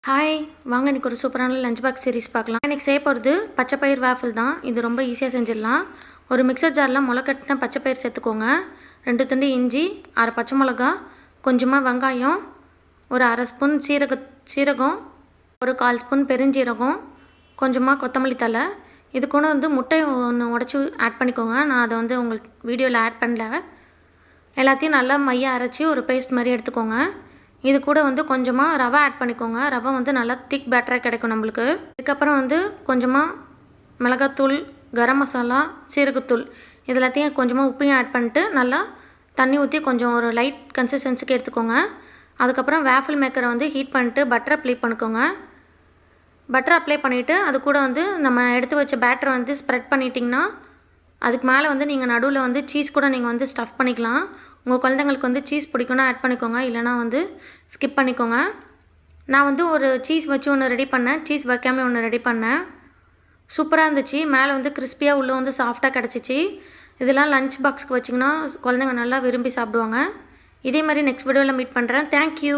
Hi வாங்க இன்றைக்கி ஒரு சூப்பரான லஞ்ச் பாக்ஸ் சீரிஸ் பார்க்கலாம். இன்றைக்கி செய்ய போகிறது பச்சைப்பயிர் வேஃபில் தான். இது ரொம்ப ஈஸியாக செஞ்சிடலாம். ஒரு மிக்சர் ஜாரில் முளைக்கட்டின பச்சைப்பயிர் சேர்த்துக்கோங்க. 2 துண்டு இஞ்சி, 1/2 பச்சை மிளகா, கொஞ்சமாக வெங்காயம், ஒரு 1/2 ஸ்பூன் சீரகம், ஒரு 1/4 ஸ்பூன் பெருஞ்சீரகம், கொஞ்சமாக கொத்தமல்லி தழை. இது கூட முட்டை ஒன்று உடச்சி ஆட் பண்ணிக்கோங்க. நான் அதை உங்களுக்கு வீடியோவில் ஆட் பண்ணல. எல்லாத்தையும் நல்லா மையாக அரைச்சி ஒரு பேஸ்ட் மாதிரி எடுத்துக்கோங்க. இது கூட கொஞ்சமாக ரவை ஆட் பண்ணிக்கோங்க. ரவை நல்லா திக் பேட்டராக கிடைக்கும் நம்மளுக்கு. இதுக்கப்புறம் கொஞ்சமாக மிளகாத்தூள், கரம் மசாலா, சீரகத்தூள் இது எல்லாத்தையும் கொஞ்சமாக உப்பையும் ஆட் பண்ணிட்டு நல்லா தண்ணி ஊற்றி கொஞ்சம் ஒரு லைட் கன்சிஸ்டன்சிக்கு எடுத்துக்கோங்க. அதுக்கப்புறம் வேஃபில் மேக்கரை ஹீட் பண்ணிட்டு பட்டர் அப்ளை பண்ணிக்கோங்க. பட்டர் அப்ளை பண்ணிவிட்டு அது கூட நம்ம எடுத்து வச்ச பேட்டரை ஸ்ப்ரெட் பண்ணிட்டிங்கன்னா அதுக்கு மேலே நீங்கள் நடுவில் சீஸ் கூட நீங்கள் ஸ்டஃப் பண்ணிக்கலாம். உங்கள் குழந்தைங்களுக்கு சீஸ் பிடிக்குன்னா ஆட் பண்ணிக்கோங்க, இல்லைனா ஸ்கிப் பண்ணிக்கோங்க. நான் ஒரு சீஸ் வச்சு ஒன்று ரெடி பண்ணேன், சீஸ் வைக்காமல் ஒன்று ரெடி பண்ணேன். சூப்பராக இருந்துச்சு. மேலே கிறிஸ்பியாக உள்ளே சாஃப்டாக கிடச்சிச்சு. இதெல்லாம் லஞ்ச் பாக்ஸ்க்கு வச்சிங்கன்னா குழந்தைங்க நல்லா விரும்பி சாப்பிடுவாங்க. இதே மாதிரி நெக்ஸ்ட் வீடியோவில் மீட் பண்ணுறேன். தேங்க்யூ.